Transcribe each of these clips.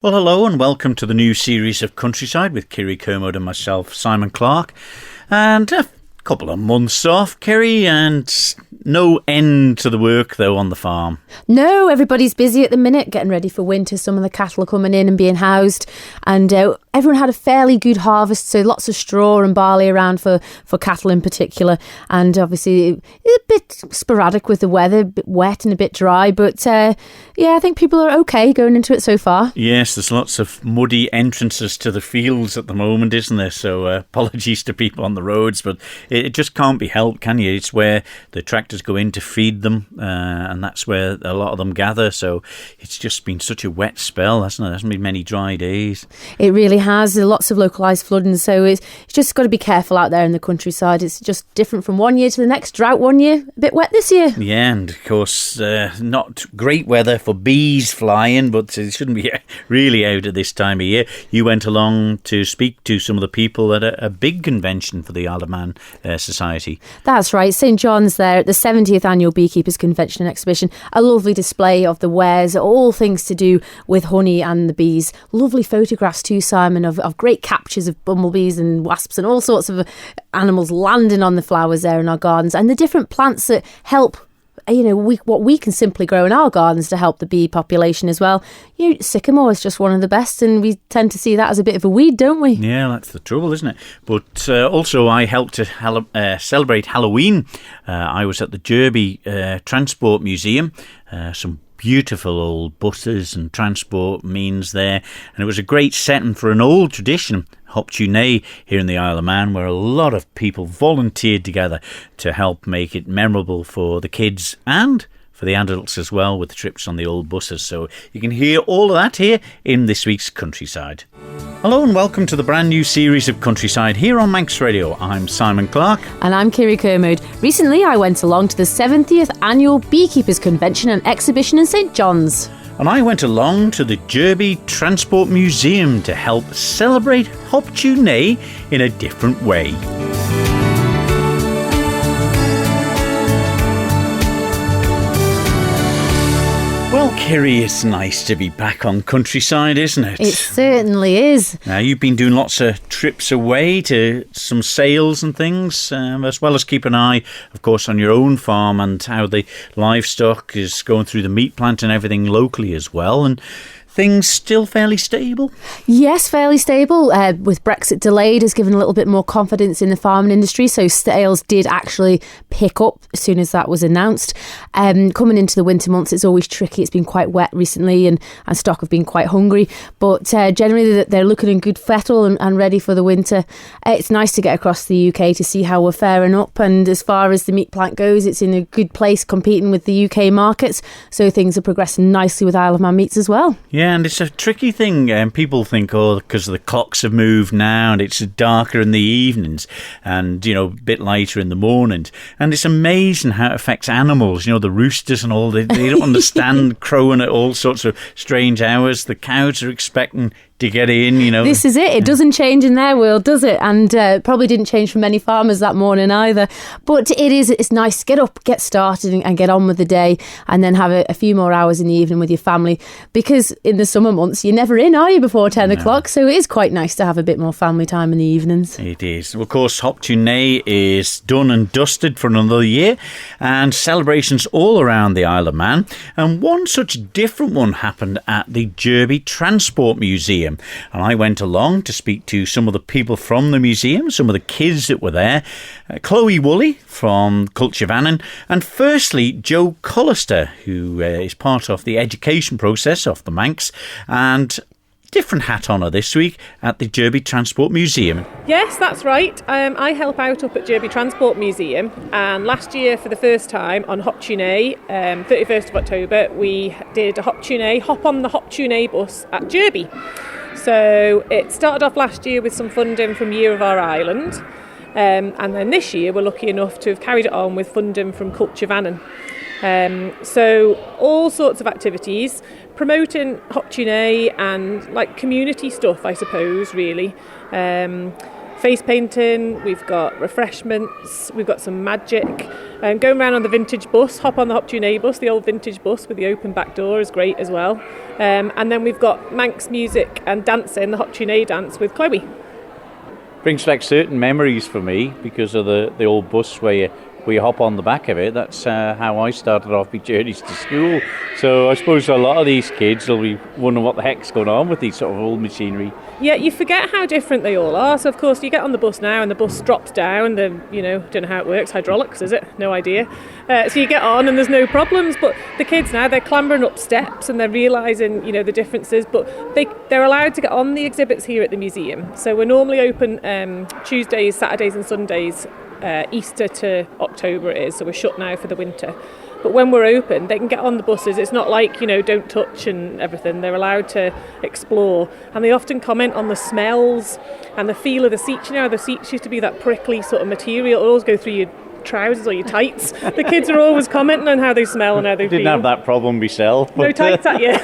Well, hello and welcome to the new series of Countryside with Kiri Kermode and myself, Simon Clark. And a couple of months off, Kiri, and no end to the work, though, on the farm. No, everybody's busy at the minute, getting ready for winter. Some of the cattle are coming in and being housed. And everyone had a fairly good harvest, so lots of straw and barley around for cattle in particular. And obviously a bit sporadic with the weather, a bit wet and a bit dry. But I think people are okay going into it so far. Yes, there's lots of muddy entrances to the fields at the moment, isn't there? So apologies to people on the roads, but it just can't be helped, can you? It's where the tractors go in to feed them, and that's where a lot of them gather. So it's just been such a wet spell, hasn't it? There hasn't been many dry days. It really has. There's lots of localised flooding, so it's just got to be careful out there in the countryside. It's just different from one year to the next. Drought one year, a bit wet this year. Yeah, and of course, not great weather for bees flying, but it shouldn't be really out at this time of year. You went along to speak to some of the people at a big convention for the Isle of Man Society. That's right, St John's there at the 70th Annual Beekeepers Convention and Exhibition. A lovely display of the wares, all things to do with honey and the bees. Lovely photographs too, Simon, of great captures of bumblebees and wasps and all sorts of animals landing on the flowers there in our gardens, and the different plants that help, what we can simply grow in our gardens to help the bee population as well. Sycamore is just one of the best, and we tend to see that as a bit of a weed, don't we? Yeah, that's the trouble, isn't it? But also I helped to celebrate Halloween. I was at the Derby Transport Museum. Some beautiful old buses and transport means there, and it was a great setting for an old tradition, Hop-Tu-Naa, here in the Isle of Man, where a lot of people volunteered together to help make it memorable for the kids and for the adults as well, with the trips on the old buses. So you can hear all of that here in this week's Countryside. Hello and welcome to the brand new series of Countryside here on Manx Radio. I'm Simon Clark. And I'm Kiri Kermode. Recently I went along to the 70th Annual Beekeepers Convention and Exhibition in St John's. And I went along to the Derby Transport Museum to help celebrate Hop-Tu-Naa in a different way. Well, Kiri, it's nice to be back on Countryside, isn't it? It certainly is. Now, you've been doing lots of trips away to some sales and things, as well as keep an eye, of course, on your own farm and how the livestock is going through the meat plant and everything locally as well. And things still fairly stable? Yes, fairly stable. With Brexit delayed has given a little bit more confidence in the farming industry, so sales did actually pick up as soon as that was announced. Coming into the winter months, it's always tricky. It's been quite wet recently and stock have been quite hungry, but generally they're looking in good fettle and ready for the winter. It's nice to get across the UK to see how we're faring up, and as far as the meat plant goes, it's in a good place competing with the UK markets, so things are progressing nicely with Isle of Man meats as well. Yeah, and it's a tricky thing. People think, because the clocks have moved now and it's darker in the evenings and, a bit lighter in the mornings. And it's amazing how it affects animals. The roosters and all, they don't understand crowing at all sorts of strange hours. The cows are expecting to get in, This is it. It doesn't change in their world, does it? And probably didn't change for many farmers that morning either. But it's nice to get up, get started and get on with the day, and then have a few more hours in the evening with your family, because in the summer months you're never in, are you, before 10 o'clock? So it is quite nice to have a bit more family time in the evenings. It is. Of course, Hop-Tu-Naa is done and dusted for another year, and celebrations all around the Isle of Man. And one such different one happened at the Derby Transport Museum. And I went along to speak to some of the people from the museum, some of the kids that were there. Chloe Woolley from Cultivannon, and firstly Joe Collister, who is part of the education process of the Manx, and different hat on her this week at the Derby Transport Museum. Yes, that's right. I help out up at Derby Transport Museum, and last year for the first time on Hop-Tu-Naa, 31st of October, we did a Hop-Tu-Naa, hop on the Hop-Tu-Naa bus at Derby. So it started off last year with some funding from Year of Our Island, and then this year we're lucky enough to have carried it on with funding from Cultivannon. So all sorts of activities, promoting Hop-Tu-Naa and community stuff, I suppose, really. face painting, we've got refreshments, we've got some magic. Going around on the vintage bus, hop on the Hop-Tu-Naa bus, the old vintage bus with the open back door is great as well. And then we've got Manx music and dancing, the Hop-Tu-Naa dance with Chloe. Brings back certain memories for me because of the old bus where you hop on the back of it. That's how I started off my journeys to school. So I suppose a lot of these kids will be wondering what the heck's going on with these sort of old machinery. Yeah, you forget how different they all are. So of course you get on the bus now and the bus drops down. Don't know how it works. Hydraulics, is it? No idea. So you get on and there's no problems. But the kids now, they're clambering up steps and they're realising, the differences. But they're allowed to get on the exhibits here at the museum. So we're normally open Tuesdays, Saturdays and Sundays. Easter to October it is, so we're shut now for the winter. But when we're open, they can get on the buses. It's not like, don't touch and everything. They're allowed to explore. And they often comment on the smells and the feel of the seats. The seats used to be that prickly sort of material. It always go through your trousers or your tights. The kids are always commenting on how they smell and how they feel. Didn't have that problem myself. No tights at you.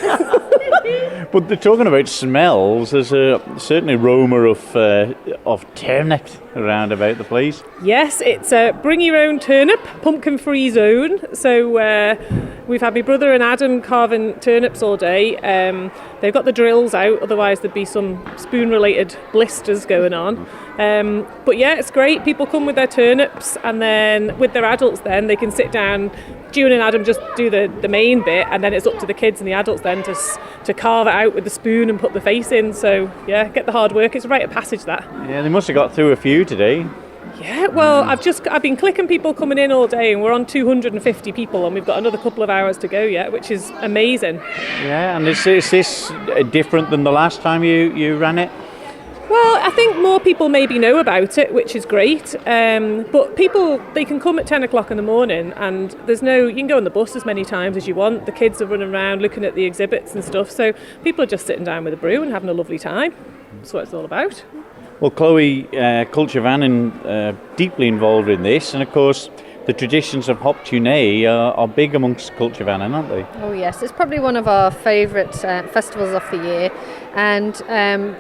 But they're talking about smells. There's certainly an aroma of turnip around about the place. Yes, it's a bring your own turnip, pumpkin-free zone. So we've had my brother and Adam carving turnips all day. They've got the drills out, otherwise there'd be some spoon-related blisters going on. But yeah, it's great. People come with their turnips, and then with their adults then they can sit down. June and Adam just do the main bit, and then it's up to the kids and the adults then to carve it out with the spoon and put the face in. So yeah, get the hard work. It's a rite of passage, that. Yeah, they must have got through a few today. Yeah, well, I've been clicking people coming in all day, and we're on 250 people, and we've got another couple of hours to go yet, which is amazing. Yeah, and is this different than the last time you ran it? Well, I think more people maybe know about it, which is great. But people, they can come at 10 o'clock in the morning, and you can go on the bus as many times as you want. The kids are running around looking at the exhibits and stuff. So people are just sitting down with a brew and having a lovely time. That's what it's all about. Well, Chloe, Culture Vannin deeply involved in this, and of course the traditions of Hop-Tu-Naa are big amongst Culture Vannin, aren't they? Oh yes, it's probably one of our favourite festivals of the year, and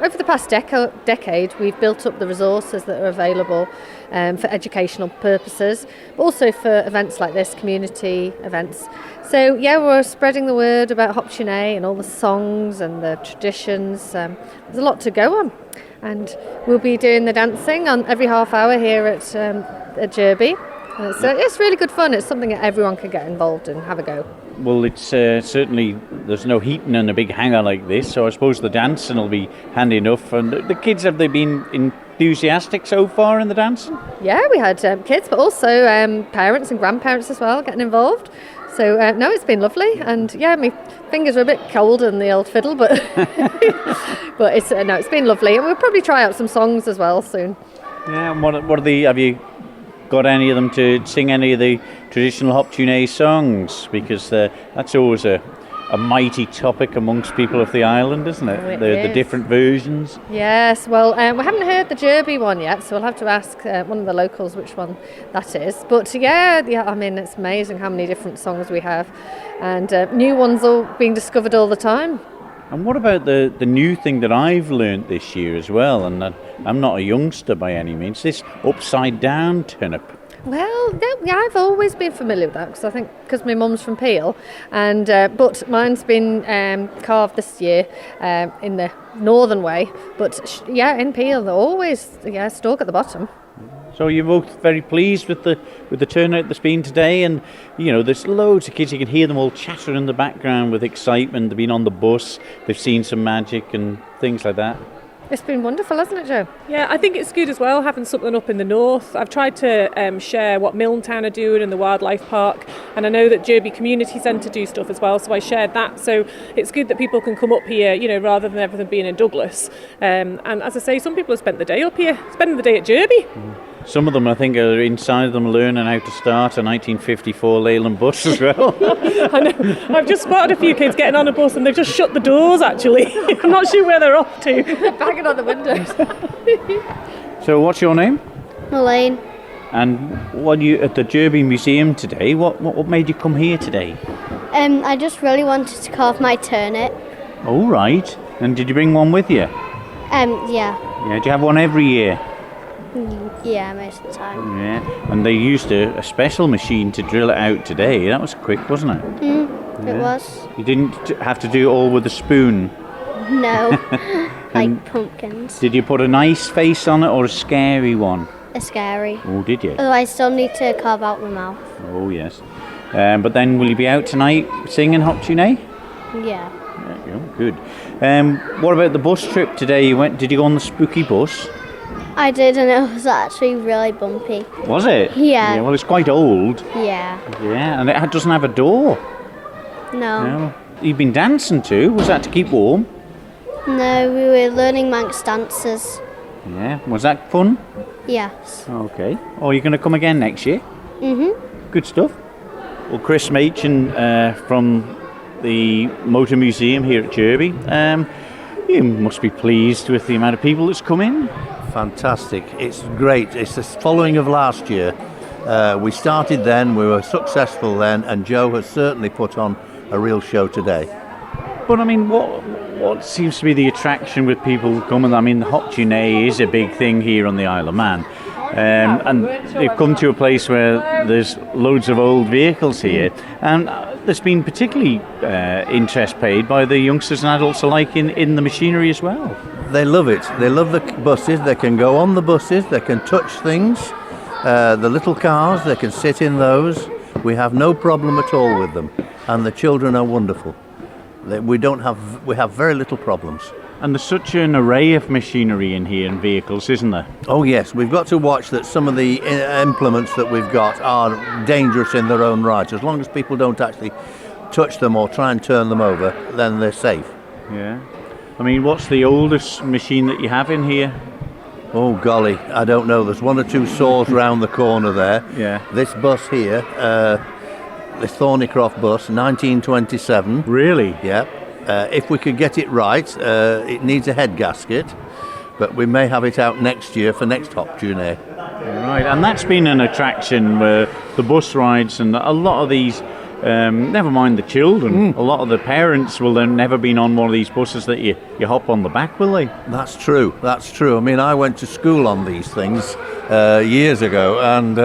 over the past decade we've built up the resources that are available for educational purposes, but also for events like this, community events. So yeah, we're spreading the word about Hop-Tu-Naa and all the songs and the traditions. There's a lot to go on. And we'll be doing the dancing on every half hour here at Derby. So it's really good fun. It's something that everyone can get involved in, have a go. Well, it's certainly, there's no heating in a big hangar like this, so I suppose the dancing will be handy enough. And the kids, have they been enthusiastic so far in the dancing? Yeah, we had kids, but also parents and grandparents as well getting involved. So no, it's been lovely, and yeah, my fingers are a bit cold in the old fiddle, but but it's been lovely, and we'll probably try out some songs as well soon. Yeah, and what are the? Have you got any of them to sing any of the traditional Hop-Tu-Naa songs? Because that's always a mighty topic amongst people of the island, isn't it? Oh, the different versions. Yes, well, we haven't heard the Derby one yet, so we'll have to ask one of the locals which one that is. But yeah, I mean, it's amazing how many different songs we have, and new ones are being discovered all the time. And what about the new thing that I've learnt this year as well, and I'm not a youngster by any means, this upside down turnip? Well, yeah, I've always been familiar with that because my mum's from Peel, and but mine's been carved this year in the northern way. But in Peel, they're always stalk at the bottom. So you're both very pleased with the turnout that's been today, and there's loads of kids. You can hear them all chattering in the background with excitement. They've been on the bus, they've seen some magic and things like that. It's been wonderful, hasn't it, Jo? Yeah, I think it's good as well, having something up in the north. I've tried to share what Milntown are doing in the wildlife park, and I know that Derby Community Centre do stuff as well, so I shared that. So it's good that people can come up here, rather than everything being in Douglas. And as I say, some people have spent the day up here, spending the day at Derby. Some of them, I think, are inside them learning how to start a 1954 Leyland bus as well. I know. I've just spotted a few kids getting on a bus and they've just shut the doors, actually. I'm not sure where they're off to. Banging on the windows. So what's your name? Elaine. And what you at the Derby Museum today? What made you come here today? I just really wanted to carve my turnip. All right. And did you bring one with you? Yeah. Yeah. Do you have one every year? Yeah, most of the time. Yeah, and they used a special machine to drill it out today. That was quick, wasn't it? It was. You didn't have to do it all with a spoon. No, like pumpkins. Did you put a nice face on it or a scary one? They're scary. Oh, did you? Oh, I still need to carve out my mouth. Oh, yes. But then will you be out tonight singing Hop-Tu-Naa? Yeah. There you go, good. What about the bus trip today? Did you go on the spooky bus? I did, and it was actually really bumpy. Was it? Yeah. Well, it's quite old. Yeah. Yeah, and it doesn't have a door. No. You've been dancing too. Was that to keep warm? No, we were learning Manx dances. Yeah. Was that fun? Yes. Okay. Oh, you're going to come again next year? Good stuff. Well, Chris Machin from the Motor Museum here at Derby. You must be pleased with the amount of people that's come in. Fantastic. It's great. It's the following of last year. We started then, we were successful then, and Joe has certainly put on a real show today. But I mean, what seems to be the attraction with people coming? I mean, the Hop-Tu-Naa is a big thing here on the Isle of Man. And they've come to a place where there's loads of old vehicles here, and there's been particularly interest paid by the youngsters and adults alike in the machinery as well. They love it. They love the buses. They can go on the buses. They can touch things. The little cars, they can sit in those. We have no problem at all with them, and the children are wonderful. We have very little problems. And there's such an array of machinery in here and vehicles, isn't there? Oh yes, we've got to watch that some of the implements that we've got are dangerous in their own right. As long as people don't actually touch them or try and turn them over, then they're safe. Yeah. I mean, what's the oldest machine that you have in here? Oh golly, I don't know. There's one or two saws round the corner there. Yeah. This bus here, this Thornycroft bus, 1927. Really? Yeah. If we could get it right, it needs a head gasket, but we may have it out next year for next Hop-Tu-Naa. Right, and that's been an attraction where the bus rides and a lot of these, never mind the children, a lot of the parents will have never been on one of these buses that you hop on the back, will they? That's true. I mean, I went to school on these things years ago, and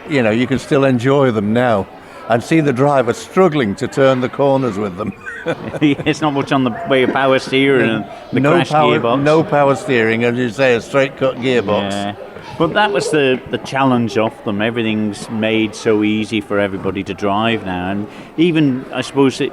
you can still enjoy them now and see the driver struggling to turn the corners with them. It's not much on the way of power steering and the crash gearbox. No power steering, as you say, a straight cut gearbox. Yeah. But that was the challenge of them. Everything's made so easy for everybody to drive now, and even I suppose it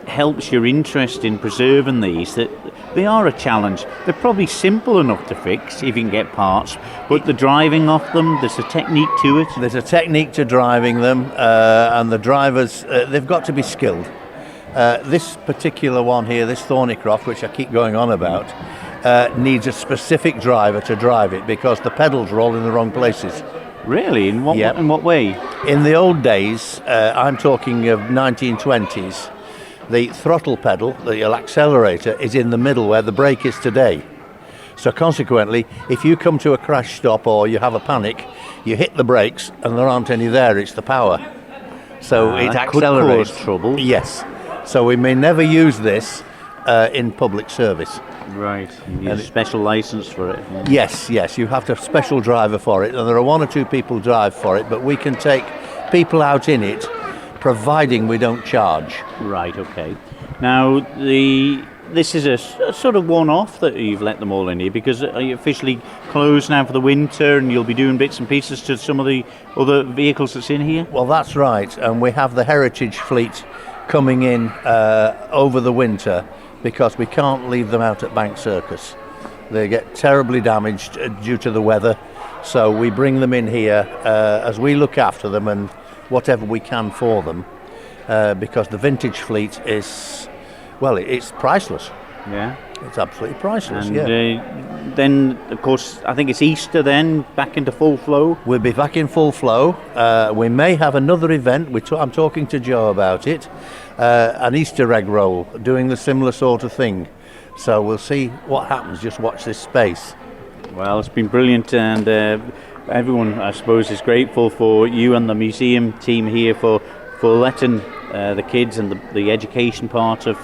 helps your interest in preserving these, that they are a challenge. They're probably simple enough to fix if you can get parts, but the driving of them, there's a technique to it. There's a technique to driving them, and the drivers, they've got to be skilled. This particular one here, this Thornycroft, which I keep going on about, needs a specific driver to drive it because the pedals are all in the wrong places. Really? In what way? In the old days, I'm talking of 1920s, the throttle pedal, the accelerator, is in the middle where the brake is today. So consequently, if you come to a crash stop or you have a panic, you hit the brakes and there aren't any there, it's the power. So it accelerates. Could cause trouble. Yes. So we may never use this in public service. Right. You need a special license for it. Yeah. Yes. You have to have a special driver for it, and there are one or two people drive for it, but we can take people out in it, providing we don't charge. Right, okay. Now, this is a sort of one-off that you've let them all in here, because are you officially closed now for the winter and you'll be doing bits and pieces to some of the other vehicles that's in here? Well, that's right, and we have the heritage fleet coming in over the winter because we can't leave them out at Bank Circus. They get terribly damaged due to the weather, so we bring them in here as we look after them and whatever we can for them, because the vintage fleet is, well, it's priceless. Yeah. It's absolutely priceless, and, yeah. Then, of course, I think it's Easter then, back into full flow. We'll be back in full flow. We may have another event, I'm talking to Joe about it, an Easter egg roll, doing the similar sort of thing. So we'll see what happens, just watch this space. Well, it's been brilliant, and everyone, I suppose, is grateful for you and the museum team here for letting the kids and the education part of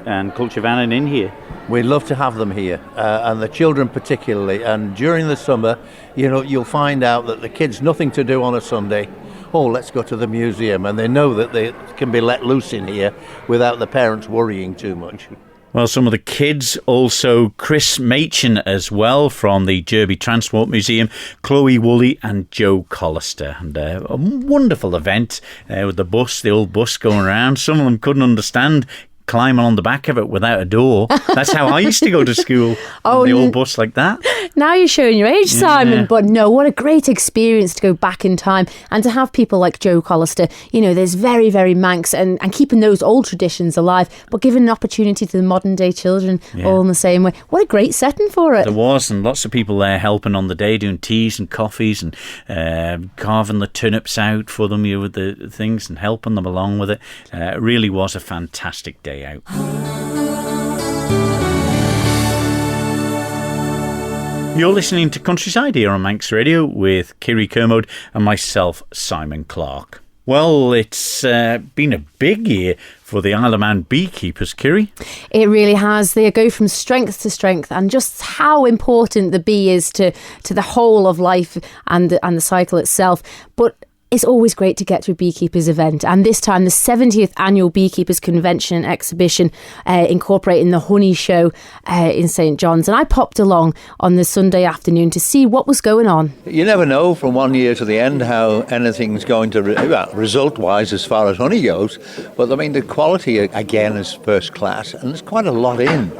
and Cultivating in here. We love to have them here, and the children particularly. And during the summer, you'll find out that the kids nothing to do on a Sunday. Oh, let's go to the museum, and they know that they can be let loose in here without the parents worrying too much. Well, some of the kids, also Chris Machin as well from the Derby Transport Museum, Chloe Woolley and Joe Collister. And a wonderful event with the old bus going around. Some of them couldn't understand climbing on the back of it without a door. That's how I used to go to school. The old bus like that. Now you're showing your age, Simon. But no, what a great experience to go back in time and to have people like Joe Collister. There's very, very Manx and keeping those old traditions alive, but giving an opportunity to the modern day children all in the same way. What a great setting for it. There was, and lots of people there helping on the day, doing teas and coffees and carving the turnips out for them with the things and helping them along with it. It really was a fantastic day out. You're listening to Countryside here on Manx Radio with Kiri Kermode and myself, Simon Clark. Well, it's been a big year for the Isle of Man beekeepers, Kiri. It really has. They go from strength to strength, and just how important the bee is to the whole of life and the cycle itself. But it's always great to get to a beekeepers event, and this time the 70th annual Beekeepers Convention and Exhibition incorporating the honey show in St John's, and I popped along on the Sunday afternoon to see what was going on. You never know from one year to the end how anything's going to result wise as far as honey goes, but I mean the quality again is first class, and there's quite a lot in.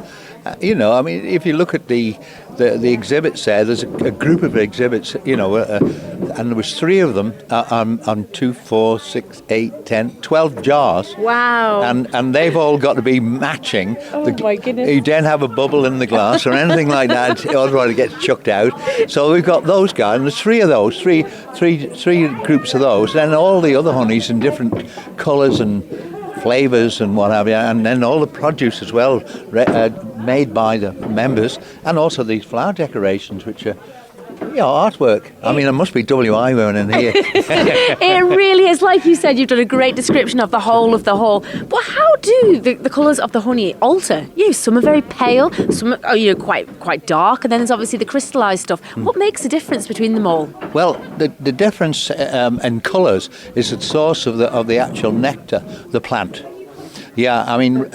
If you look at the exhibits there's a group of exhibits, and there was 3 of them on 2, 4, 6, 8, 10, 12 jars. Wow. And they've all got to be matching. Oh, my goodness. You don't have a bubble in the glass or anything like that, otherwise it gets chucked out. So we've got those guys, and there's 3 of those, three groups of those, and all the other honeys in different colours and flavours and what have you, and then all the produce as well, made by the members, and also these flower decorations, which are artwork. I mean, there must be WI women in here. It really is. Like you said, you've done a great description of the whole of the hall. But how do the colours of the honey alter? Some are very pale, some are quite dark, and then there's obviously the crystallised stuff. What makes the difference between them all? Well, the difference in colours is the source of the actual nectar, the plant. Yeah, I mean,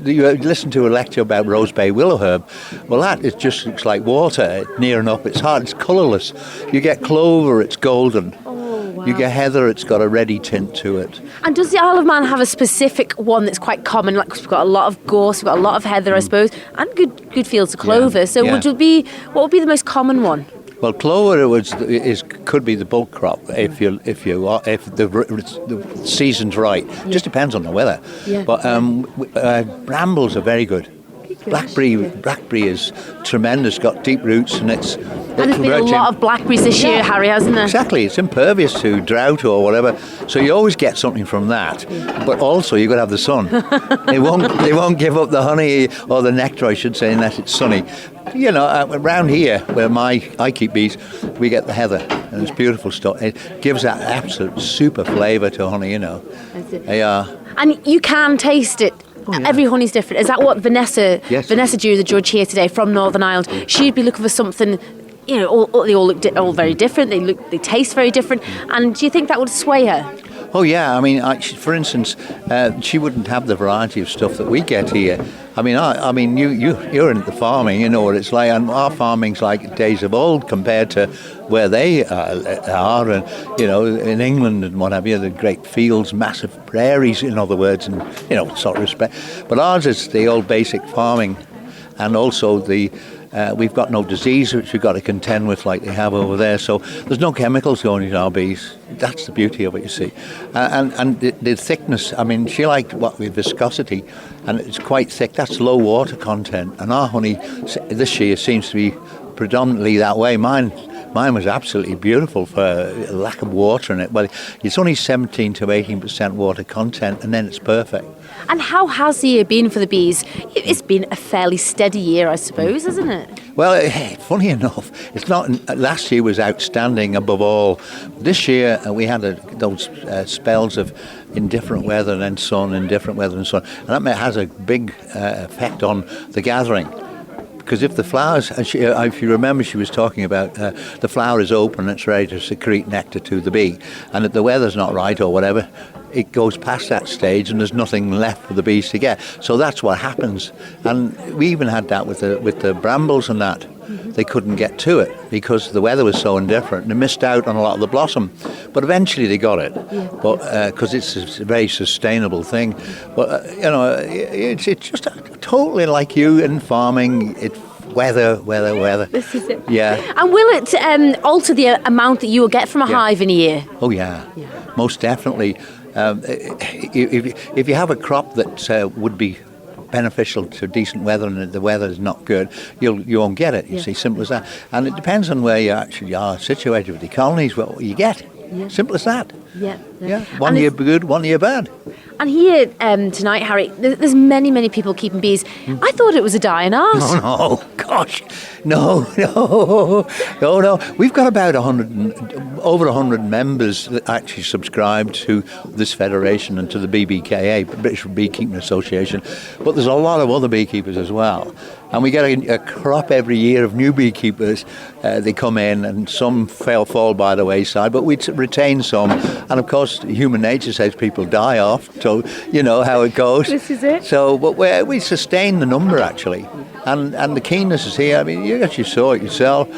you listen to a lecture about rose bay willow herb. Well, that it just looks like water, near and up. It's hard, it's colourless. You get clover, it's golden. Oh, wow. You get heather, it's got a reddy tint to it. And does the Isle of Man have a specific one that's quite common? Like, we've got a lot of gorse, we've got a lot of heather, I suppose, and good fields of clover. What would be the most common one? Well, clover could be the bulk crop if the season's right. It just depends on the weather. Yeah. But brambles are very good. Blackberry is tremendous, got deep roots, and it's... And there's been a lot of blackberries this year, Harry, hasn't there? Exactly, it's impervious to drought or whatever, so you always get something from that. But also you've got to have the sun. They won't give up the honey or the nectar, I should say, unless it's sunny. Around here where I keep bees, we get the heather, and it's beautiful stuff. It gives that absolute super flavour to honey. They are. And you can taste it. Oh, yeah. Every honey's different. Is that what Vanessa Dew, the judge here today from Northern Ireland, she'd be looking for something? They all look all very different. They taste very different. And do you think that would sway her? Oh yeah, I mean, for instance, she wouldn't have the variety of stuff that we get here. I mean, you're into farming, you know what it's like, and our farming's like days of old compared to where they are, and in England and what have you, the great fields, massive prairies, in other words, and sort of respect. But ours is the old basic farming, and also we've got no disease which we've got to contend with like they have over there. So there's no chemicals going into our bees. That's the beauty of it, you see. And the thickness, I mean, she liked with viscosity, and it's quite thick. That's low water content. And our honey this year seems to be predominantly that way. Mine Mine was absolutely beautiful for lack of water in it. Well, it's only 17 to 18% water content, and then it's perfect. And how has the year been for the bees? It's been a fairly steady year, I suppose, hasn't it? Well, funny enough, it's not. Last year was outstanding above all. This year we had those spells of indifferent weather and then sun, indifferent weather and sun, and that has a big effect on the gathering. Because if the flowers, if you remember, she was talking about the flower is open, it's ready to secrete nectar to the bee, and if the weather's not right or whatever, it goes past that stage and there's nothing left for the bees to get. So that's what happens. And we even had that with the brambles and that. They couldn't get to it because the weather was so indifferent. They missed out on a lot of the blossom. But eventually they got it. But because it's a very sustainable thing. But, it's just totally like you in farming. It's weather. This is it. Yeah. And will it alter the amount that you will get from a hive in a year? Oh, yeah. Most definitely. If you have a crop that would be beneficial to decent weather and the weather is not good, you won't get it. You see, simple as that. And it depends on where you actually are situated with the colonies, what you get. Simple as that. Yeah. One year good, one year bad. And here tonight, Harry, there's many people keeping bees. I thought it was a dying art. Oh, no, gosh. No. We've got about over 100 members that actually subscribe to this federation and to the BBKA, British Beekeeping Association. But there's a lot of other beekeepers as well. And we get a crop every year of new beekeepers. They come in and some fall by the wayside, but we retain some. And of course, human nature says people die off, so you know how it goes. This is it. So, but we sustain the number actually. And the keenness is here. I mean, you actually saw it yourself.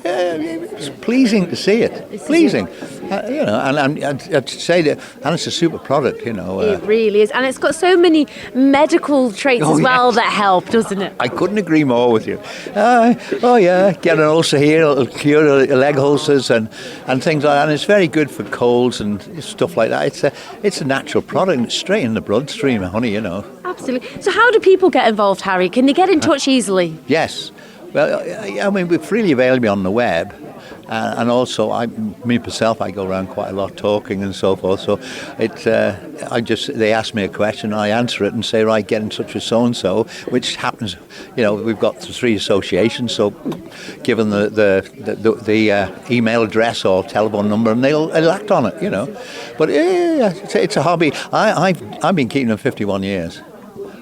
It's pleasing to see it. It's pleasing. And I'd say that, and it's a super product, It really is. And it's got so many medical traits as well that help, doesn't it? I couldn't agree more with you. Get an ulcer here, it'll cure leg ulcers and things like that. And it's very good for colds and stuff like that. It's a natural product. It's straight in the bloodstream, honey, Absolutely. So how do people get involved, Harry? Can they get in touch easily? Yes. Well, I mean, we're freely available on the web. And also, myself, I go around quite a lot talking and so forth. So they ask me a question, I answer it and say, right, get in touch with so and so, which happens. We've got 3 associations, so given the email address or telephone number, and they'll act on it. But it's a hobby. I've been keeping them 51 years.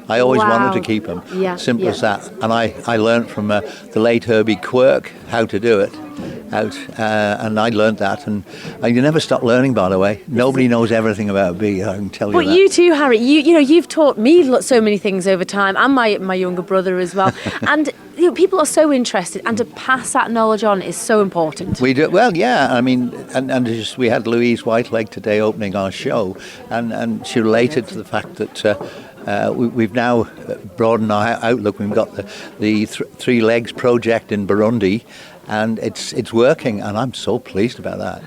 I always wanted to keep them. Simple as that. And I learned from the late Herbie Quirk how to do it. And I learned that, and you never stop learning. By the way, nobody knows everything about a bee. I can tell you that. But you too, Harry. You've taught me so many things over time, and my younger brother as well. And people are so interested, and to pass that knowledge on is so important. We do well, yeah. I mean, and we had Louise Whiteleg today opening our show, and she related to the fact that we've now broadened our outlook. We've got the 3 Legs project in Burundi. And it's working, and I'm so pleased about that.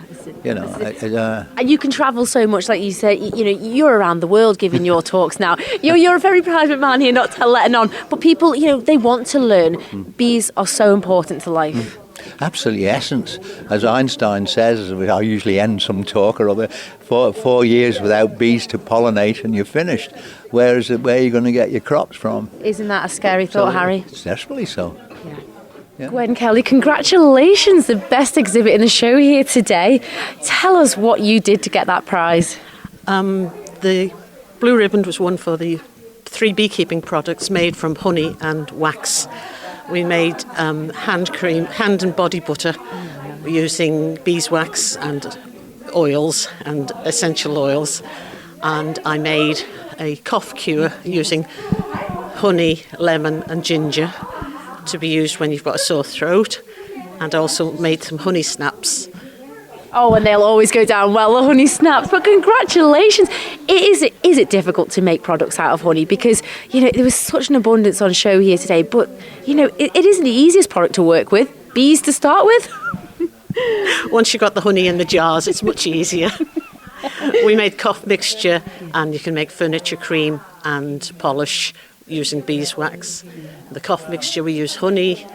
And you can travel so much, like you say. You're around the world giving your talks now. You're a very private man here, not letting on. But people, they want to learn. Bees are so important to life. Absolutely, essence. As Einstein says, I usually end some talk or other, 4 years without bees to pollinate and you're finished. Where are you going to get your crops from? Isn't that a scary thought, Harry? It's desperately so. Yeah. Gwen Kelly, congratulations, the best exhibit in the show here today. Tell us what you did to get that prize. The blue ribbon was won for the 3 beekeeping products made from honey and wax. We made hand and body butter using beeswax and oils and essential oils. And I made a cough cure using honey, lemon and ginger to be used when you've got a sore throat, and also made some honey snaps. Oh, and they'll always go down well, the honey snaps. But congratulations. Is it difficult to make products out of honey? Because, there was such an abundance on show here today, but, it isn't the easiest product to work with. Bees to start with? Once you've got the honey in the jars, it's much easier. We made cough mixture, and you can make furniture cream and polish using beeswax. The cough mixture, we use honey,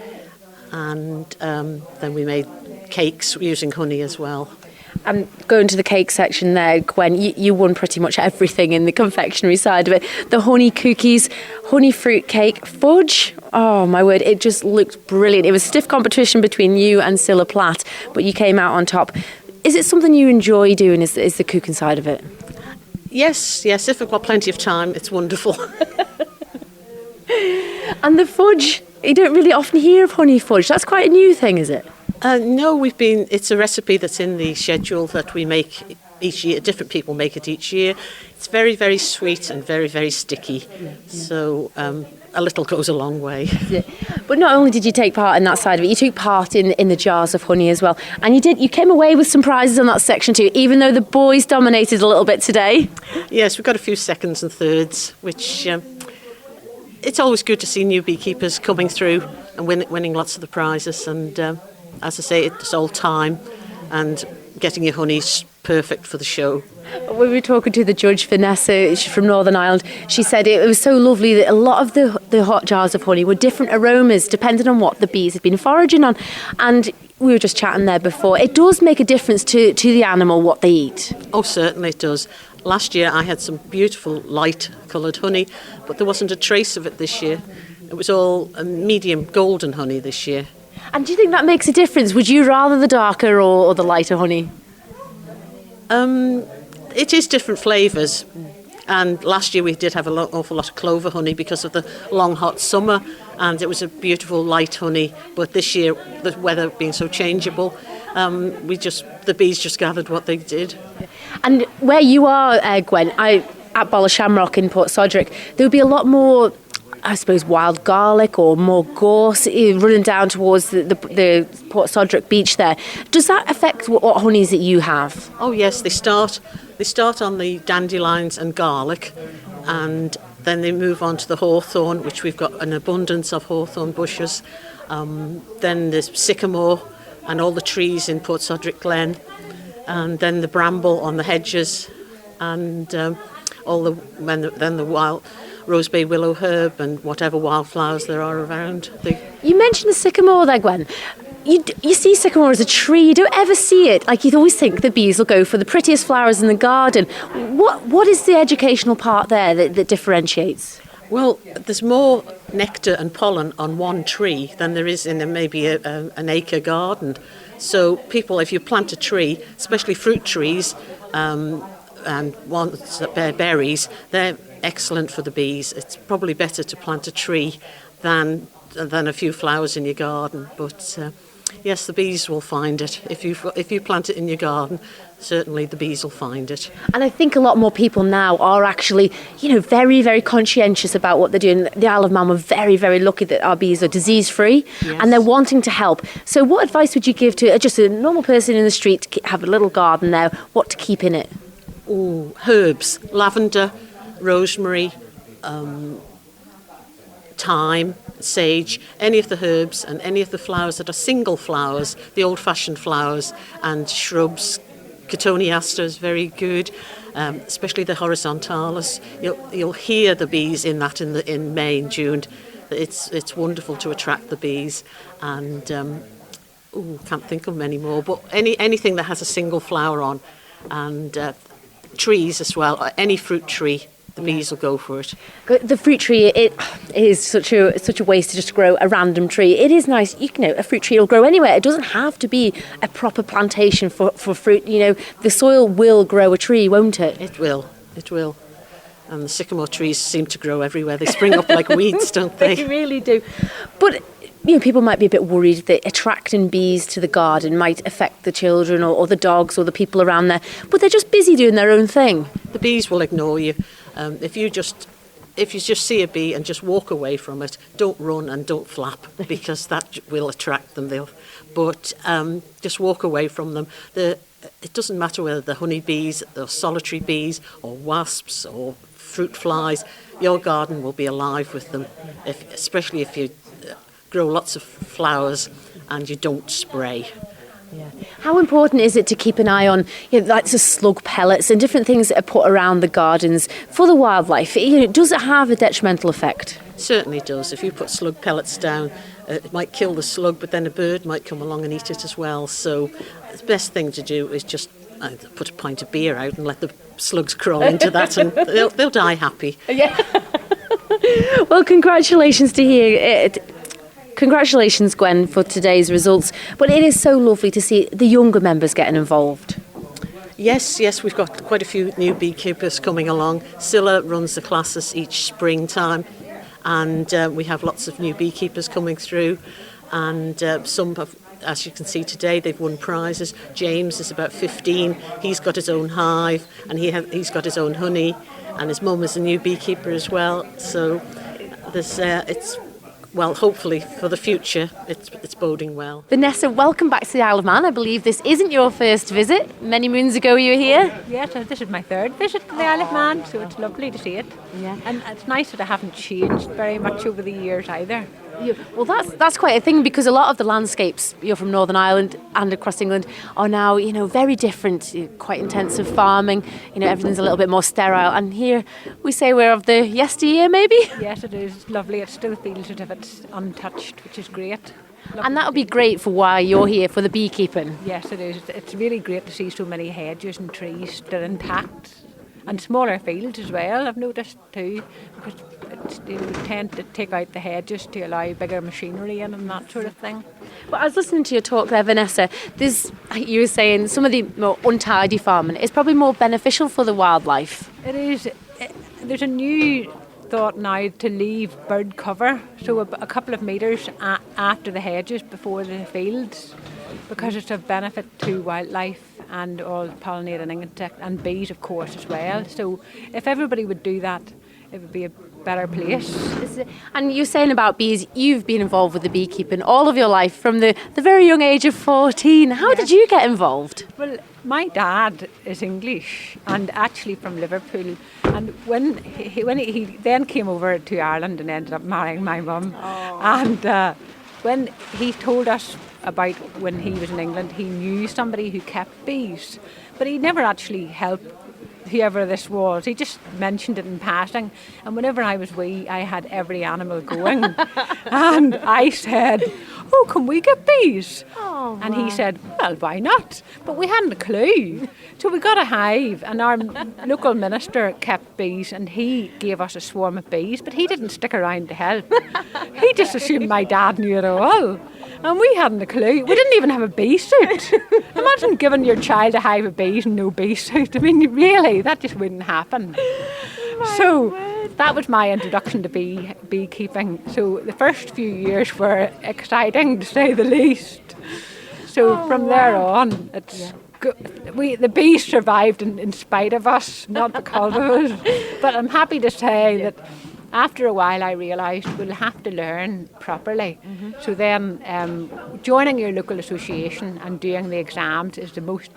and then we made cakes using honey as well. And going to the cake section there, Gwen, you won pretty much everything in the confectionery side of it. The honey cookies, honey fruit cake, fudge. Oh, my word, it just looked brilliant. It was a stiff competition between you and Cilla Platt, but you came out on top. Is it something you enjoy doing, is the cooking side of it? Yes, if I've got plenty of time, it's wonderful. And the fudge, you don't really often hear of honey fudge. That's quite a new thing, is it? No, it's a recipe that's in the schedule that we make each year. Different people make it each year. It's very, very sweet and very, very sticky. So a little goes a long way. Yeah. But not only did you take part in that side of it, you took part in the jars of honey as well. And you came away with some prizes on that section too, even though the boys dominated a little bit today. Yes, we've got a few seconds and thirds, which it's always good to see new beekeepers coming through and winning lots of the prizes. And as I say, it's all time, and getting your honey's perfect for the show. We were talking to the judge, Vanessa, she's from Northern Ireland. She said it was so lovely that a lot of the hot jars of honey were different aromas depending on what the bees had been foraging on. And we were just chatting there before. It does make a difference to the animal what they eat. Oh, certainly it does. Last year I had some beautiful light coloured honey, but there wasn't a trace of it this year. It was all a medium golden honey this year. And do you think that makes a difference? Would you rather the darker or the lighter honey? It is different flavours. And last year we did have an awful lot of clover honey because of the long hot summer, and it was a beautiful light honey. But this year, the weather being so changeable, the bees just gathered what they did. And where you are, Gwen, at Bolla Shamrock in Port Sodrick, there would be a lot more, I suppose, wild garlic or more gorse running down towards the Port Sodrick beach there. Does that affect what honeys that you have? Oh yes, they start on the dandelions and garlic, and then they move on to the hawthorn, which we've got an abundance of hawthorn bushes. Then there's sycamore and all the trees in Port Sodrick Glen, and then the bramble on the hedges, and then the wild rosebay willow herb and whatever wildflowers there are around. You mentioned the sycamore there, Gwen. You see sycamore as a tree. You don't ever see it. Like, you'd always think the bees will go for the prettiest flowers in the garden. What is the educational part there that differentiates? Well, there's more nectar and pollen on one tree than there is in maybe an acre garden. So people, if you plant a tree, especially fruit trees, and ones that bear berries, they're excellent for the bees. It's probably better to plant a tree than a few flowers in your garden. But yes, the bees will find it. If you plant it in your garden, certainly the bees will find it. And I think a lot more people now are actually, very, very conscientious about what they're doing. The Isle of Man were very, very lucky that our bees are disease-free, yes, and they're wanting to help. So what advice would you give to just a normal person in the street to have a little garden there, what to keep in it? Oh, herbs, lavender, rosemary, thyme, sage, any of the herbs and any of the flowers that are single flowers, the old-fashioned flowers, and shrubs. Cotoneaster is very good, especially the horizontalis. You'll hear the bees in May and June. It's wonderful to attract the bees, and can't think of many more. But anything that has a single flower on, and trees as well. Any fruit tree, the bees will go for it. The fruit tree, it is such a waste to just grow a random tree. It is nice, a fruit tree will grow anywhere. It doesn't have to be a proper plantation for fruit. The soil will grow a tree, won't it? It will. And the sycamore trees seem to grow everywhere. They spring up like weeds, don't they? They really do. But people might be a bit worried that attracting bees to the garden might affect the children or the dogs or the people around there. But they're just busy doing their own thing. The bees will ignore you. If you just see a bee and just walk away from it, don't run and don't flap, because that will attract them. But just walk away from them. It doesn't matter whether they're honey bees, or solitary bees, or wasps, or fruit flies. Your garden will be alive with them, especially if you grow lots of flowers and you don't spray. Yeah. How important is it to keep an eye on, like the slug pellets and different things that are put around the gardens for the wildlife? Does it have a detrimental effect? Certainly does. If you put slug pellets down, it might kill the slug, but then a bird might come along and eat it as well. So the best thing to do is just put a pint of beer out and let the slugs crawl into that, and they'll die happy. Yeah. Well, congratulations to hear it. Congratulations, Gwen, for today's results. But it is so lovely to see the younger members getting involved. Yes, we've got quite a few new beekeepers coming along. Scylla runs the classes each springtime, and we have lots of new beekeepers coming through, and some have, as you can see today, they've won prizes. James is about 15. He's got his own hive, and he's got his own honey, and his mum is a new beekeeper as well. So there's hopefully for the future, it's boding well. Vanessa, welcome back to the Isle of Man. I believe this isn't your first visit. Many moons ago you were here. Yes, this is my third visit to the Isle of Man, so it's lovely to see it. Yeah. And it's nice that I haven't changed very much over the years either. Well, that's quite a thing, because a lot of the landscapes, you're from Northern Ireland and across England, are now, very different. Quite intensive farming. Everything's a little bit more sterile. And here we say we're of the yesteryear, maybe. Yes, it is. It's lovely. It still feels as if it's untouched, which is great. Lovely. And that would be great for why you're here, for the beekeeping. Yes, it is. It's really great to see so many hedges and trees still intact. And smaller fields as well, I've noticed too, because we tend to take out the hedges to allow bigger machinery in and that sort of thing. Well, I was listening to your talk there, Vanessa. You were saying some of the more untidy farming is probably more beneficial for the wildlife. It is. There's a new thought now to leave bird cover, so a couple of metres after the hedges before the fields, because it's of benefit to wildlife and all pollinating insects and bees, of course, as well. So if everybody would do that, it would be a better place. And you're saying about bees, you've been involved with the beekeeping all of your life from the very young age of 14. How did you get involved? Well, my dad is English and actually from Liverpool, and when he then came over to Ireland and ended up marrying my mum, and when he told us about when he was in England, he knew somebody who kept bees, but he never actually helped whoever this was. He just mentioned it in passing, and whenever I was wee, I had every animal going. And I said, "Oh, can we get bees?" Oh, and he said, "Well, why not?" But we hadn't a clue. So we got a hive, and our local minister kept bees, and he gave us a swarm of bees, but he didn't stick around to help. He just assumed my dad knew it all. And we hadn't a clue. We didn't even have a bee suit. Imagine giving your child a hive of bees and no bee suit. I mean, really, that just wouldn't happen. So that was my introduction to beekeeping. So the first few years were exciting, to say the least. So from there on, it's the bees survived in spite of us, not because of us. But I'm happy to say that after a while I realised we'll have to learn properly. Mm-hmm. So then joining your local association and doing the exams is the most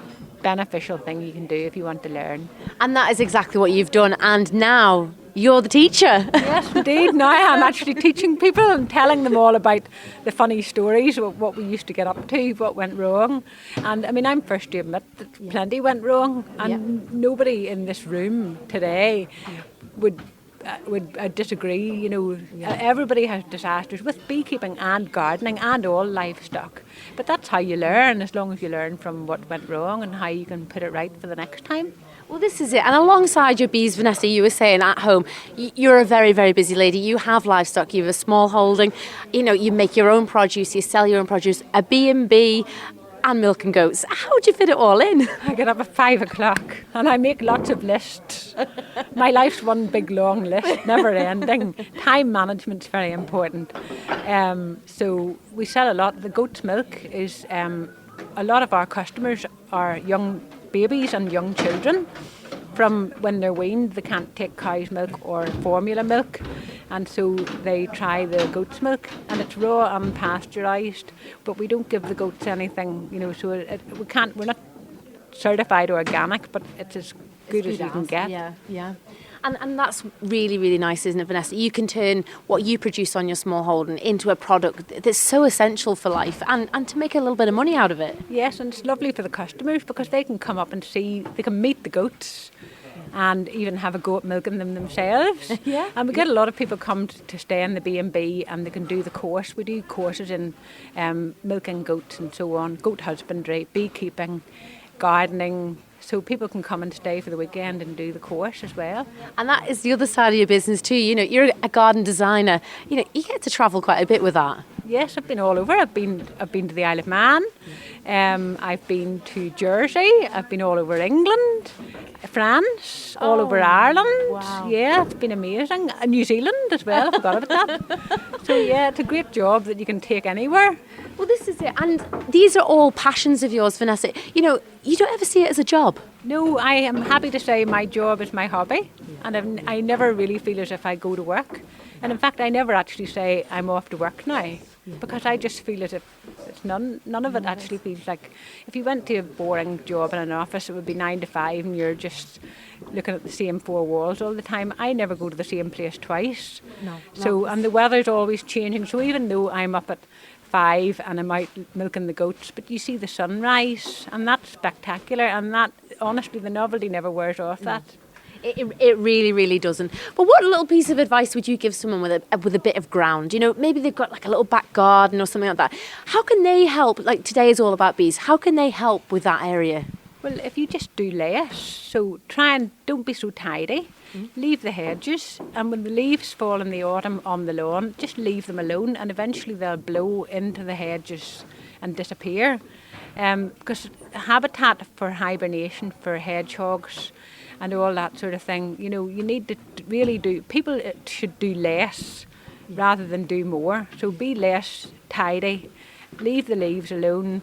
beneficial thing you can do if you want to learn. And that is exactly what you've done. And now you're the teacher. Yes, indeed. Now I'm actually teaching people and telling them all about the funny stories of what we used to get up to, what went wrong. And I mean, I'm first to admit that plenty went wrong, and nobody in this room today would disagree. Everybody has disasters with beekeeping and gardening and all livestock, but that's how you learn, as long as you learn from what went wrong and how you can put it right for the next time. Well, this is it. And alongside your bees, Vanessa, you were saying at home, you're a very, very busy lady. You have livestock, you have a small holding, you make your own produce, you sell your own produce, a B&B, and milk and goats. How do you fit it all in? I get up at 5 o'clock and I make lots of lists. My life's one big long list, never ending. Time management's very important. So we sell a lot. The goat's milk is, a lot of our customers are young babies and young children. From when they're weaned, they can't take cow's milk or formula milk, and so they try the goat's milk, and it's raw and pasteurised, but we don't give the goats anything, so we're not certified organic, but it's as good as you can get. Yeah. And that's really, really nice, isn't it, Vanessa? You can turn what you produce on your small holding into a product that's so essential for life, and to make a little bit of money out of it. Yes, and it's lovely for the customers because they can come up and see, they can meet the goats. and even have a go at milking them themselves. Yeah. And we get a lot of people come to stay in the B&B, and they can do the course. We do courses in milking goats and so on, goat husbandry, beekeeping, gardening. So people can come and stay for the weekend and do the course as well. And that is the other side of your business too. You know, you're a garden designer. You know, you get to travel quite a bit with that. Yes, I've been all over. I've been to the Isle of Man. I've been to Jersey. I've been all over England, France, all over Ireland. Wow. Yeah, it's been amazing. And New Zealand as well. I forgot about that. So yeah, it's a great job that you can take anywhere. Well, this is it. And these are all passions of yours, Vanessa. You know, you don't ever see it as a job. No, I am happy to say my job is my hobby, and I never really feel as if I go to work. And in fact, I never actually say I'm off to work now, because I just feel as if it's none of it actually feels like, if you went to a boring job in an office, it would be 9 to 5 and you're just looking at the same four walls all the time. I never go to the same place twice. No. So, and the weather's always changing, so even though I'm up at 5 and I'm out milking the goats, but you see the sunrise, and that's spectacular, and that, honestly, the novelty never wears off that. It really, really doesn't. But what little piece of advice would you give someone with a bit of ground? You know, maybe they've got like a little back garden or something like that. How can they help? Like today is all about bees. How can they help with that area? Well, if you just do less, so try and don't be so tidy. Leave the hedges, and when the leaves fall in the autumn on the lawn, just leave them alone, and eventually they'll blow into the hedges and disappear. Because habitat for hibernation for hedgehogs and all that sort of thing, you know, you need to really do, people should do less rather than do more. So be less tidy, leave the leaves alone,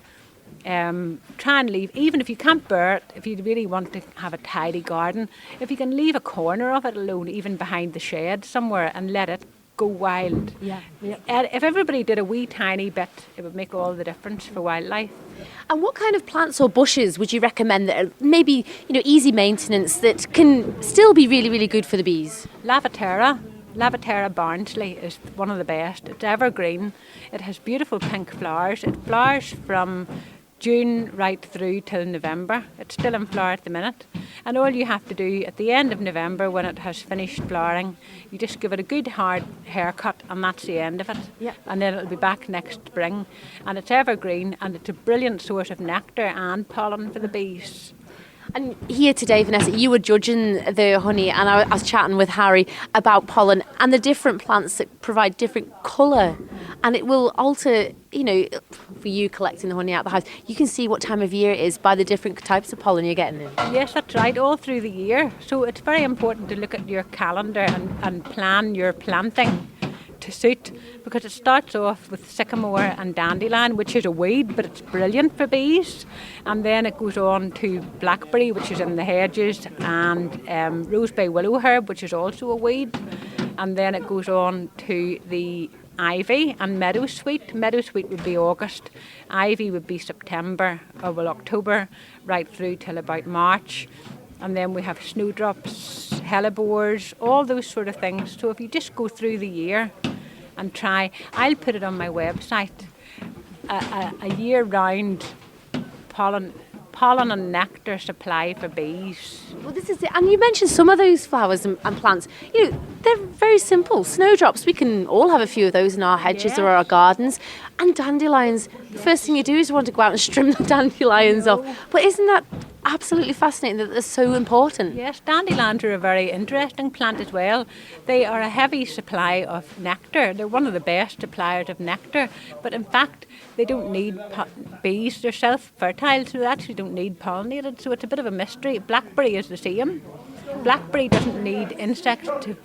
try and leave, even if you can't bear it, if you really want to have a tidy garden, if you can leave a corner of it alone, even behind the shed somewhere, and let it go wild. Yeah. If everybody did a wee tiny bit, it would make all the difference for wildlife. And what kind of plants or bushes would you recommend that are maybe, you know, easy maintenance that can still be really, really good for the bees? Lavaterra Barnsley is one of the best. It's evergreen. It has beautiful pink flowers. It flowers from June right through till November. It's still in flower at the minute. And all you have to do at the end of November, when it has finished flowering, you just give it a good hard haircut, and that's the end of it. Yeah. And then it'll be back next spring. And it's evergreen, and it's a brilliant source of nectar and pollen for the bees. And here today, Vanessa, you were judging the honey, and I was chatting with Harry about pollen and the different plants that provide different colour. And it will alter, you know, for you collecting the honey out of the house, you can see what time of year it is by the different types of pollen you're getting in. Yes, that's right, all through the year. So it's very important to look at your calendar and plan your planting to suit, because it starts off with sycamore and dandelion, which is a weed, but it's brilliant for bees. And then it goes on to blackberry, which is in the hedges, and rosebay willow herb, which is also a weed. And then it goes on to the ivy and meadowsweet. Meadowsweet would be August, ivy would be September, or well, October, right through till about March. And then we have snowdrops, hellebores, all those sort of things. So if you just go through the year and try, I'll put it on my website, a year-round pollen and nectar supply for bees. Well, this is it. And you mentioned some of those flowers and plants. You know, they're very simple. Snowdrops, we can all have a few of those in our hedges or our gardens. And dandelions, the first thing you do is want to go out and trim the dandelions off. But isn't that absolutely fascinating that they're so important? Yes, dandelions are a very interesting plant as well. They are a heavy supply of nectar. They're one of the best suppliers of nectar. But in fact, they don't need bees. They're self-fertile, so they actually don't need pollinated. So it's a bit of a mystery. Blackberry is the same. Blackberry doesn't need insects to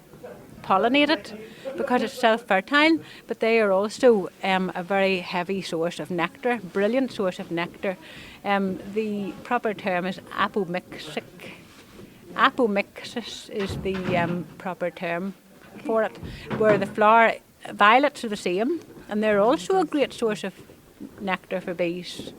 pollinate it because it's self-fertile, but they are also a very heavy source of nectar, brilliant source of nectar. The proper term is apomixis. Apomixis is the proper term for it, where the flower, violets are the same, and they're also a great source of nectar for bees.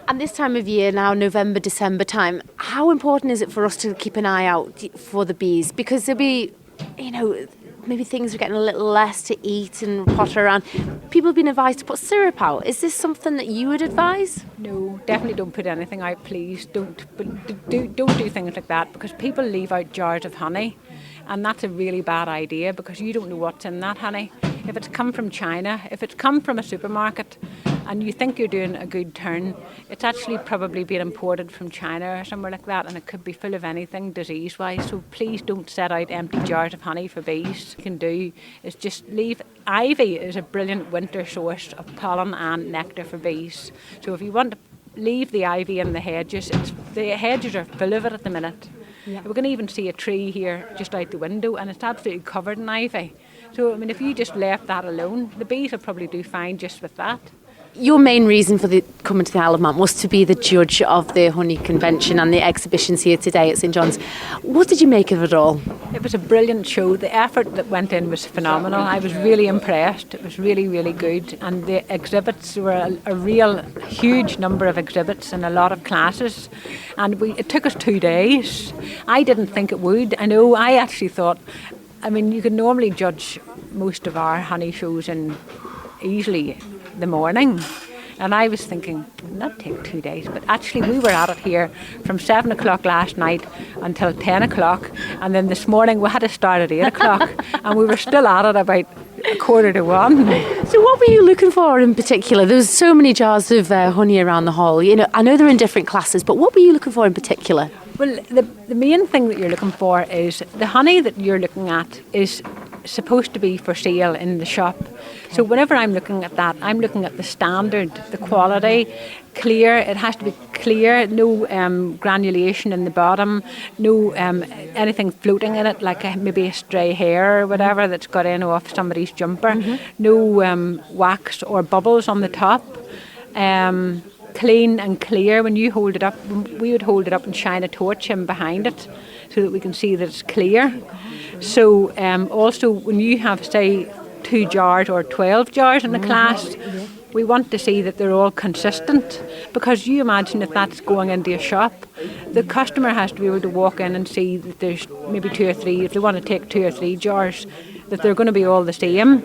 And this time of year now, November, December time, how important is it for us to keep an eye out for the bees? Because there'll be, you know, maybe things are getting a little less to eat and potter around, people have been advised to put syrup out. Is this something that you would advise? No, definitely don't put anything out, please. Don't do things like that, because people leave out jars of honey, and that's a really bad idea, because you don't know what's in that honey. If it's come from China, if it's come from a supermarket, and you think you're doing a good turn, it's actually probably been imported from China or somewhere like that, and it could be full of anything disease-wise. So please don't set out empty jars of honey for bees. What you can do is just leave. Ivy is a brilliant winter source of pollen and nectar for bees. So if you want to leave the ivy in the hedges, the hedges are full of it at the minute. Yeah. We're going to even see a tree here just out the window, and it's absolutely covered in ivy. So, I mean, if you just left that alone, the bees will probably do fine just with that. Your main reason for coming to the Isle of Man was to be the judge of the Honey Convention and the exhibitions here today at St John's. What did you make of it all? It was a brilliant show. The effort that went in was phenomenal. I was really impressed. It was really, really good. And the exhibits were a real huge number of exhibits and a lot of classes. And it took us 2 days. I didn't think it would. I actually thought, you could normally judge most of our honey shows in easily the morning, and I was thinking, not take 2 days, but actually we were at it here from 7 o'clock last night until 10 o'clock, and then this morning we had to start at 8 o'clock, and we were still at it about 1:45. So what were you looking for in particular? There was so many jars of honey around the hall. I know they're in different classes, but what were you looking for in particular? Well, the main thing that you're looking for is the honey that you're looking at is supposed to be for sale in the shop. So whenever I'm looking at that, I'm looking at the standard, the quality, clear. It has to be clear, no granulation in the bottom, no anything floating in it, like maybe a stray hair or whatever that's got in off somebody's jumper. No wax or bubbles on the top. Clean and clear. When you hold it up, we would hold it up and shine a torch in behind it so that we can see that it's clear. So also when you have, say, 2 jars or 12 jars in a class, we want to see that they're all consistent, because you imagine if that's going into a shop, the customer has to be able to walk in and see that there's maybe 2 or 3, if they want to take 2 or 3 jars, that they're going to be all the same.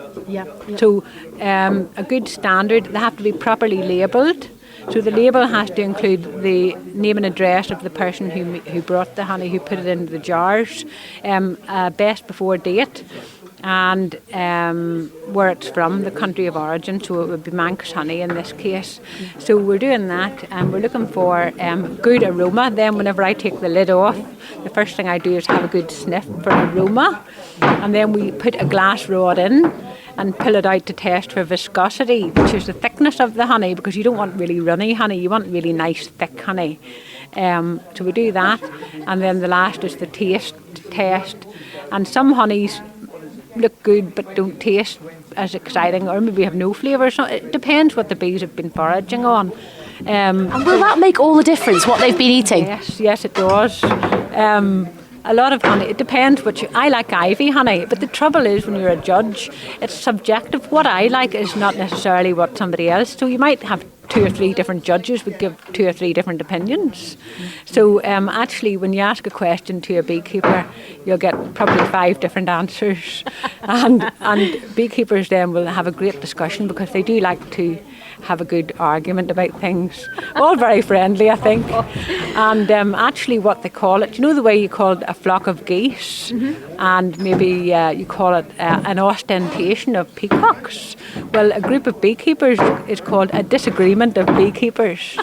So a good standard, they have to be properly labelled. So the label has to include the name and address of the person who brought the honey, who put it into the jars, best before date, and where it's from, the country of origin. So it would be Manx honey in this case. So we're doing that, and we're looking for good aroma. Then whenever I take the lid off, the first thing I do is have a good sniff for aroma, and then we put a glass rod in and pull it out to test for viscosity, which is the thickness of the honey, because you don't want really runny honey, you want really nice thick honey. So we do that, and then the last is the taste test. And some honeys look good but don't taste as exciting, or maybe have no flavour. So it depends what the bees have been foraging on. And will that make all the difference, what they've been eating? Yes, it does. A lot of honey, it depends I like ivy honey, but the trouble is when you're a judge, it's subjective. What I like is not necessarily what somebody else, so you might have 2 or 3 different judges would give 2 or 3 different opinions. So actually when you ask a question to a beekeeper, you'll get probably 5 different answers, and beekeepers then will have a great discussion, because they do like to have a good argument about things. All very friendly, I think. And actually what they call it, the way you call it a flock of geese, and maybe you call it an ostentation of peacocks. Well, a group of beekeepers is called a disagreement of beekeepers.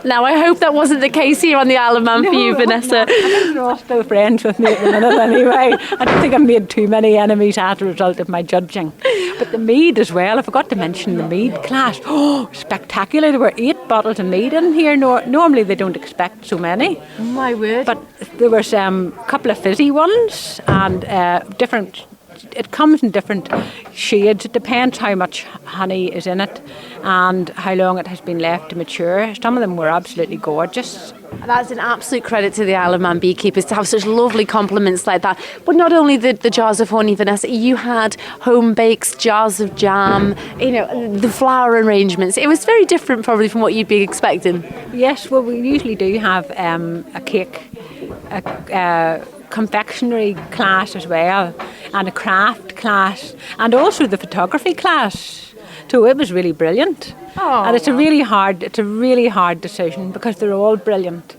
Now, I hope that wasn't the case here on the Isle of Man for you, Vanessa. I think they're all still friends with me at the minute anyway. I don't think I've made too many enemies as a result of my judging. But the mead as well, I forgot to mention the mead class. Oh, spectacular. There were 8 bottles of mead in here. Normally they don't expect so many. Oh, my word. But there was a couple of fizzy ones, and different. It comes in different shades. It depends how much honey is in it and how long it has been left to mature. Some of them were absolutely gorgeous. That's an absolute credit to the Isle of Man beekeepers to have such lovely compliments like that. But not only the jars of honey, Vanessa, you had home bakes, jars of jam, the flower arrangements. It was very different probably from what you'd be expecting. Yes, well, we usually do have a cake, confectionery class as well, and a craft class, and also the photography class. So it was really brilliant. And it's a really hard decision because they're all brilliant.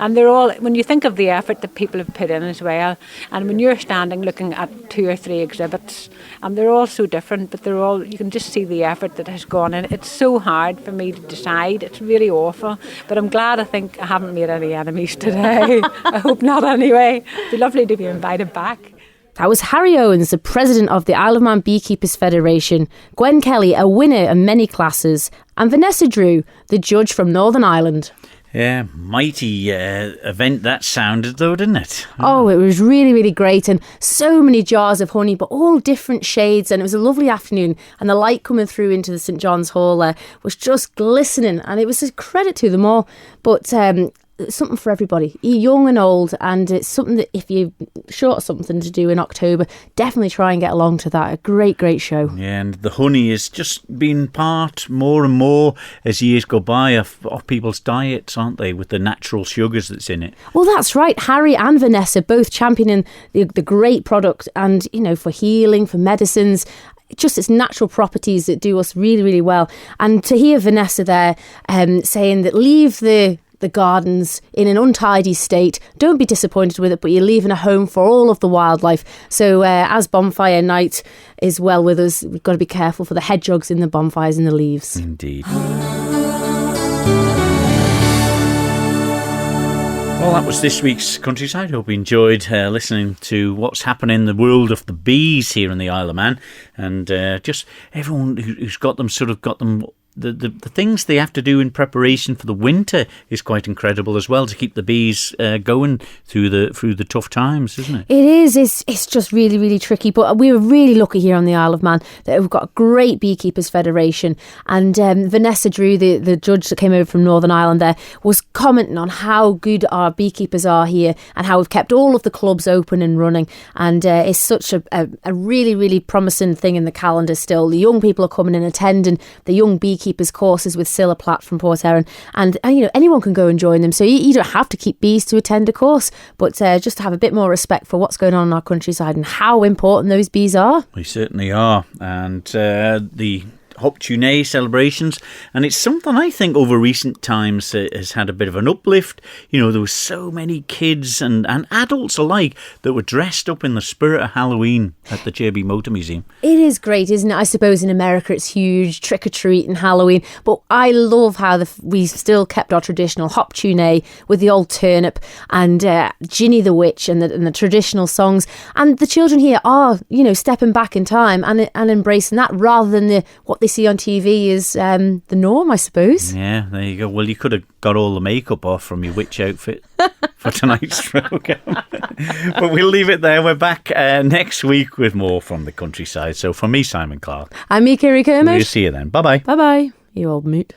And they're all, when you think of the effort that people have put in as well, and when you're standing looking at 2 or 3 exhibits, and they're all so different, but they're all, you can just see the effort that has gone in. It's so hard for me to decide. It's really awful. But I'm glad I think I haven't made any enemies today. I hope not anyway. It'd be lovely to be invited back. That was Harry Owens, the president of the Isle of Man Beekeepers Federation, Gwen Kelly, a winner in many classes, and Vanessa Drew, the judge from Northern Ireland. Yeah, mighty event that sounded though, didn't it? Oh, it was really, really great, and so many jars of honey, but all different shades, and it was a lovely afternoon, and the light coming through into the St John's Hall was just glistening, and it was a credit to them all. But something for everybody, young and old, and it's something that if you're short of something to do in October, definitely try and get along to that. A great show. Yeah, and the honey is just being part more and more as years go by of people's diets, aren't they, with the natural sugars that's in it. Well, that's right. Harry and Vanessa both championing the great product, and for healing, for medicines, just its natural properties that do us really, really well. And to hear Vanessa there saying that leave the gardens in an untidy state, don't be disappointed with it, but you're leaving a home for all of the wildlife. So as bonfire night is well with us, we've got to be careful for the hedgehogs in the bonfires and the leaves. Indeed. Well, that was this week's Countryside. Hope you enjoyed listening to what's happening in the world of the bees here in the Isle of Man, and just everyone who's got them the things they have to do in preparation for the winter is quite incredible as well, to keep the bees going through the tough times, isn't it? It is. It's just really, really tricky. But we were really lucky here on the Isle of Man that we've got a great Beekeepers Federation. And Vanessa Drew, the judge that came over from Northern Ireland there, was commenting on how good our beekeepers are here and how we've kept all of the clubs open and running. And it's such a really, really promising thing in the calendar still. The young people are coming and attending the young beekeepers courses with Cilla Platt from Port Erin, and anyone can go and join them, so you don't have to keep bees to attend a course, but just to have a bit more respect for what's going on in our countryside and how important those bees are. We certainly are. And the Hop-Tu-Naa celebrations, and it's something I think over recent times has had a bit of an uplift. There were so many kids and adults alike that were dressed up in the spirit of Halloween at the JB Motor Museum. It is great, isn't it? I suppose in America it's huge, trick-or-treat and Halloween, but I love how we still kept our traditional Hop-Tu-Naa with the old turnip and Ginny the Witch and the traditional songs, and the children here are stepping back in time and embracing that rather than what they see on TV is the norm, I suppose. Yeah, there you go. Well, you could have got all the makeup off from your witch outfit for tonight's programme. But we'll leave it there. We're back next week with more from the countryside. So for me, Simon Clark. I'm me, Kiri Kermit. We'll see you then. Bye-bye. Bye-bye, you old moot.